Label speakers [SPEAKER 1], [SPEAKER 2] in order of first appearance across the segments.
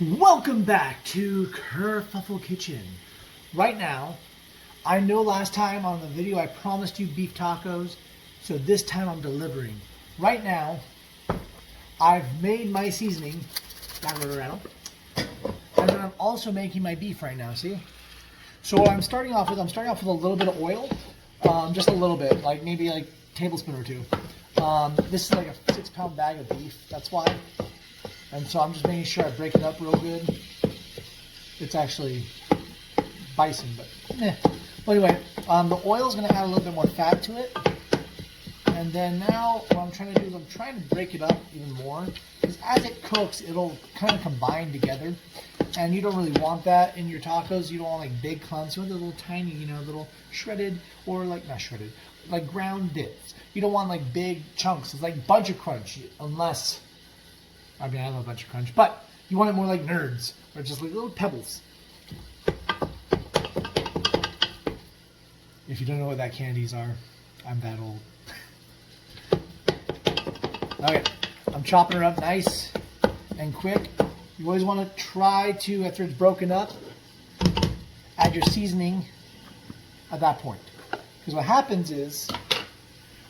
[SPEAKER 1] Welcome back to Kerfuffle Kitchen. Right now, I know last time on the video I promised you beef tacos, so this time I'm delivering. Right now, I've made my seasoning, and then I'm also making my beef right now, see? So what I'm starting off with, a little bit of oil, just a little bit, like maybe like a tablespoon or two. This is like a 6-pound bag of beef, that's why. And so I'm just making sure I break it up real good. It's actually bison, but eh. Well, anyway, the oil is going to add a little bit more fat to it. And then now what I'm trying to do is I'm trying to break it up even more. Because as it cooks, it'll kind of combine together. And you don't really want that in your tacos. You don't want like big clumps. You want the little tiny, little shredded or like, not shredded, like ground bits. You don't want like big chunks. It's like Bunch of Crunch, unless... I mean, I love Bunch of Crunch, but you want it more like Nerds, or just like little pebbles. If you don't know what that candies are, I'm that old. Okay, I'm chopping it up nice and quick. You always want to try to, after it's broken up, add your seasoning at that point. Because what happens is,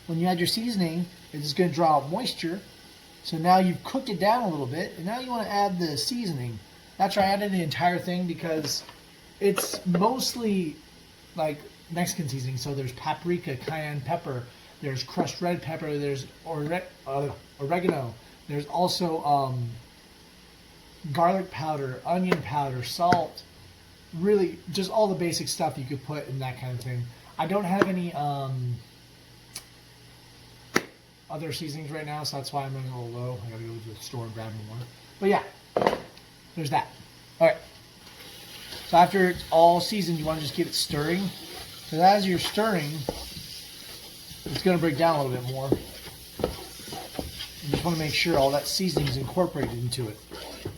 [SPEAKER 1] when you add your seasoning, it's just going to draw out moisture. So now you've cooked it down a little bit, and now you want to add the seasoning. That's why I added the entire thing, because it's mostly like Mexican seasoning. So there's paprika, cayenne pepper, there's crushed red pepper, there's oregano, there's also garlic powder, onion powder, salt, really just all the basic stuff you could put in that kind of thing. I don't have any other seasonings right now, so that's why I'm running a little low. I gotta go to the store and grab more. But yeah, there's that. All right. So after it's all seasoned, you want to just keep it stirring. Because as you're stirring, it's going to break down a little bit more. You just want to make sure all that seasoning is incorporated into it.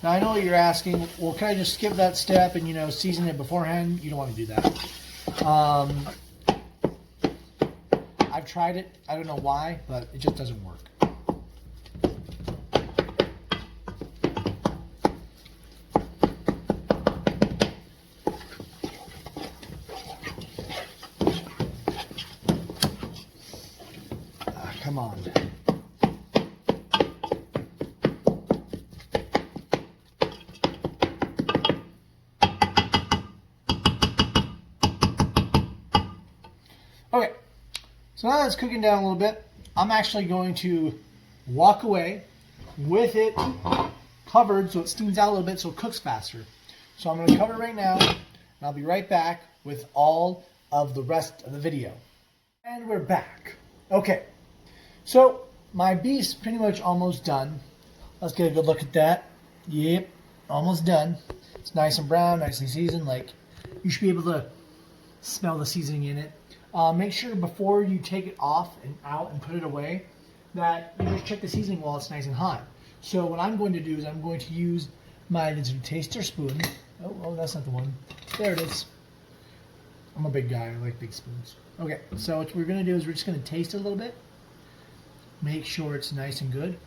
[SPEAKER 1] Now I know what you're asking. Well, can I just skip that step and season it beforehand? You don't want to do that. I've tried it. I don't know why, but it just doesn't work. Come on. Okay. So now that it's cooking down a little bit, I'm actually going to walk away with it covered so it steams out a little bit so it cooks faster. So I'm going to cover it right now, and I'll be right back with all of the rest of the video. And we're back. Okay, so my beef's pretty much almost done. Let's get a good look at that. Yep, almost done. It's nice and brown, nicely seasoned. Like, you should be able to smell the seasoning in it. Make sure before you take it off and out and put it away that you just check the seasoning while it's nice and hot. So what I'm going to do is I'm going to use my little taster spoon. Oh, that's not the one. There it is. I'm a big guy. I like big spoons. Okay, so what we're going to do is we're just going to taste it a little bit. Make sure it's nice and good.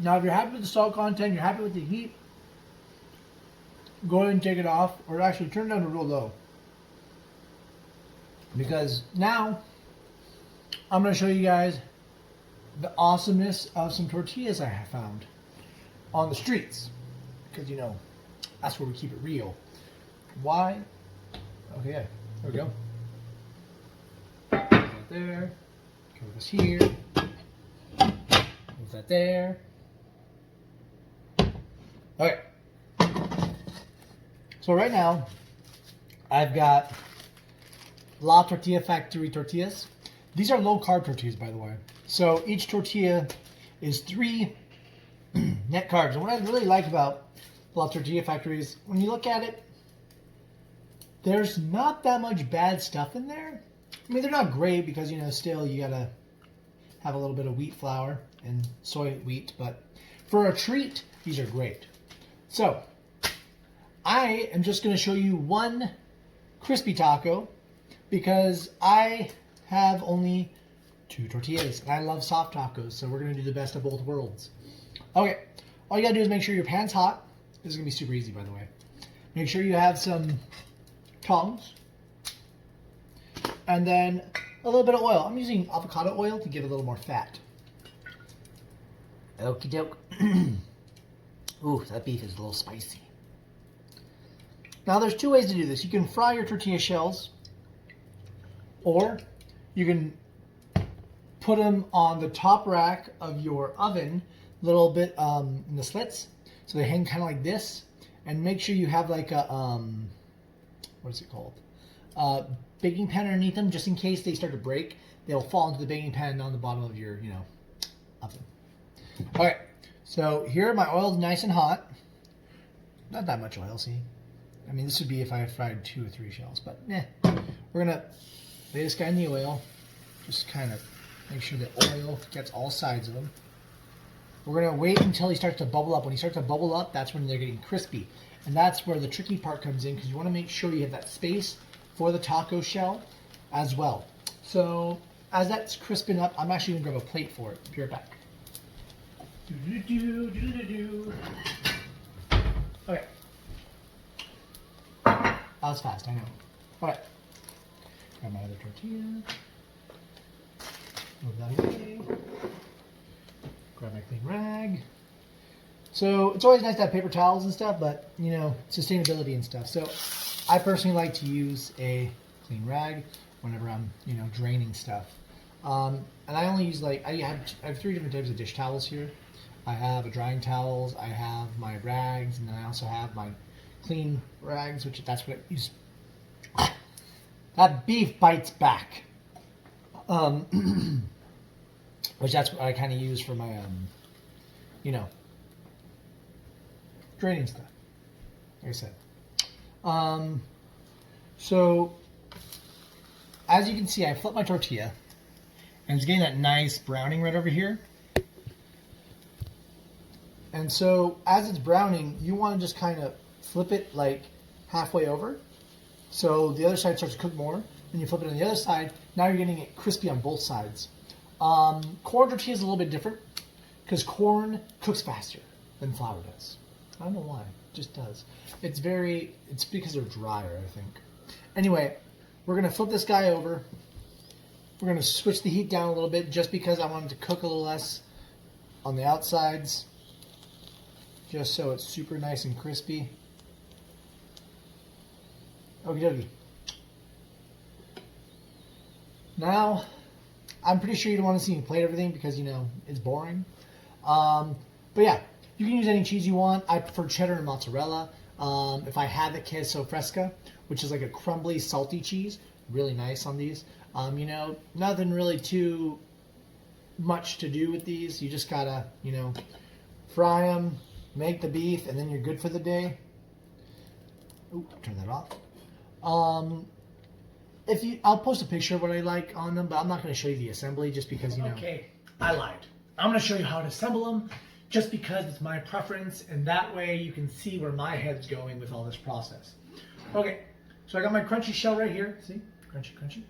[SPEAKER 1] Now, if you're happy with the salt content, you're happy with the heat, go ahead and take it off, or actually turn it down to real low. Because now, I'm going to show you guys the awesomeness of some tortillas I have found on the streets. Because, that's where we keep it real. Why? Okay, there we go. Put that there. Cover this here. Move that there. Okay. So right now, I've got La Tortilla Factory tortillas. These are low-carb tortillas, by the way. So each tortilla is 3 net carbs. And what I really like about La Tortilla Factory is when you look at it, there's not that much bad stuff in there. I mean, they're not great because, still you gotta have a little bit of wheat flour and soy wheat. But for a treat, these are great. So I am just going to show you one crispy taco because I have only 2 tortillas. And I love soft tacos, so we're gonna do the best of both worlds. Okay, all you gotta do is make sure your pan's hot. This is gonna be super easy, by the way. Make sure you have some tongs, and then a little bit of oil. I'm using avocado oil to give it a little more fat. Okie doke. Ooh, that beef is a little spicy. Now there's 2 ways to do this. You can fry your tortilla shells, or you can put them on the top rack of your oven, a little bit in the slits, so they hang kind of like this. And make sure you have like a what is it called? Baking pan underneath them, just in case they start to break. They'll fall into the baking pan on the bottom of your, oven. All right. So here my oil's nice and hot. Not that much oil, see? I mean, this would be if I fried 2 or 3 shells, but we're gonna lay this guy in the oil. Just kind of make sure the oil gets all sides of them. We're gonna wait until he starts to bubble up. When he starts to bubble up, that's when they're getting crispy. And that's where the tricky part comes in, because you wanna make sure you have that space for the taco shell as well. So as that's crisping up, I'm actually gonna grab a plate for it. Be right back. Okay. That was fast, I know. All right. Grab my other tortilla. Move that away. Grab my clean rag. So it's always nice to have paper towels and stuff, but sustainability and stuff. So I personally like to use a clean rag whenever I'm draining stuff. And I only use I have 3 different types of dish towels here. I have a drying towels, I have my rags, and then I also have my clean rags, which that's what I use. That beef bites back. Which that's what I kind of use for my, draining stuff. Like I said. So, as you can see, I flipped my tortilla, and it's getting that nice browning right over here. And so, as it's browning, you want to just kind of flip it like halfway over. So the other side starts to cook more. Then you flip it on the other side. Now you're getting it crispy on both sides. Corn tortilla is a little bit different because corn cooks faster than flour does. I don't know why. It just does. It's because they're drier, I think. Anyway, we're going to flip this guy over. We're going to switch the heat down a little bit just because I want it to cook a little less on the outsides. Just so it's super nice and crispy. Okie dokie. Now, I'm pretty sure you don't want to see me plate everything because, it's boring. But yeah, you can use any cheese you want. I prefer cheddar and mozzarella. If I have it, queso fresca, which is like a crumbly, salty cheese. Really nice on these. Nothing really too much to do with these. You just gotta, fry them, make the beef, and then you're good for the day. Ooh, turn that off. I'll post a picture of what I like on them, but I'm not going to show you the assembly just because, Okay, I lied. I'm going to show you how to assemble them just because it's my preference, and that way you can see where my head's going with all this process. Okay, so I got my crunchy shell right here. See? Crunchy, crunchy.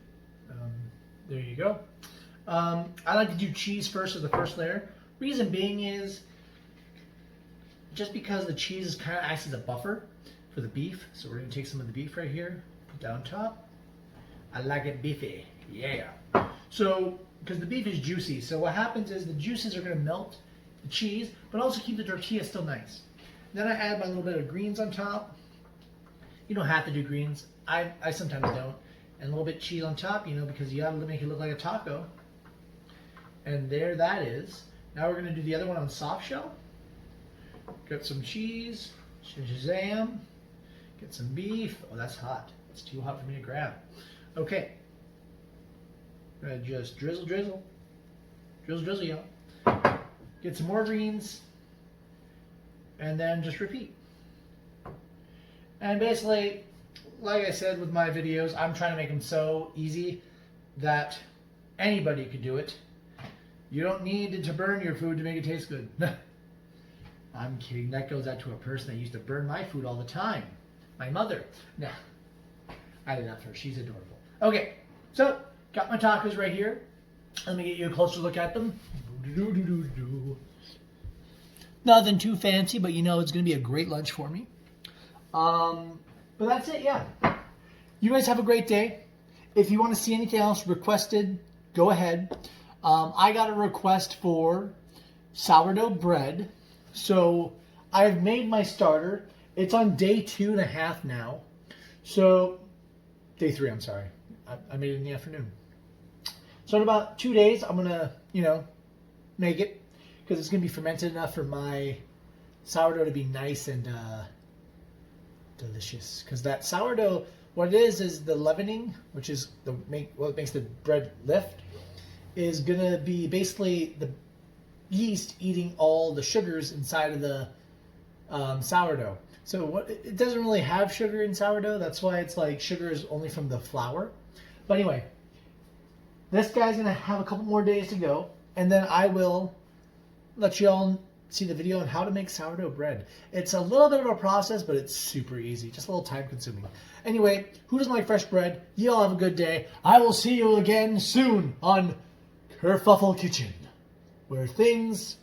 [SPEAKER 1] There you go. I like to do cheese first as the first layer. Reason being is just because the cheese is kind of acts as a buffer for the beef. So we're going to take some of the beef right here, put that on top. I like it beefy, yeah. So, because the beef is juicy, so what happens is the juices are going to melt the cheese, but also keep the tortilla still nice. Then I add my little bit of greens on top. You don't have to do greens. I sometimes don't. And a little bit of cheese on top, because you got to make it look like a taco. And there that is. Now we're going to do the other one on soft shell. Get some cheese, shazam. Get some beef. Oh, that's hot. It's too hot for me to grab. Okay. I'm going to just drizzle, drizzle. Drizzle, drizzle, y'all. Get some more greens. And then just repeat. And basically, like I said with my videos, I'm trying to make them so easy that anybody could do it. You don't need to burn your food to make it taste good. I'm kidding. That goes out to a person that used to burn my food all the time. My mother. No, I love her. She's adorable. Okay, so got my tacos right here. Let me get you a closer look at them. Nothing too fancy, but you know it's going to be a great lunch for me. But that's it, yeah. You guys have a great day. If you want to see anything else requested, go ahead. I got a request for sourdough bread. So I've made my starter. It's on day 2.5 now. So, day 3, I'm sorry. I made it in the afternoon. So in about 2 days, I'm going to, make it. Because it's going to be fermented enough for my sourdough to be nice and delicious. Because that sourdough, what it is the leavening, which is what makes the bread lift, is going to be basically the yeast eating all the sugars inside of the sourdough. So it doesn't really have sugar in sourdough. That's why it's like sugar is only from the flour. But anyway, this guy's going to have a couple more days to go. And then I will let you all see the video on how to make sourdough bread. It's a little bit of a process, but it's super easy. Just a little time consuming. Anyway, who doesn't like fresh bread? You all have a good day. I will see you again soon on Kerfuffle Kitchen, where things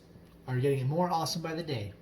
[SPEAKER 1] are getting more awesome by the day.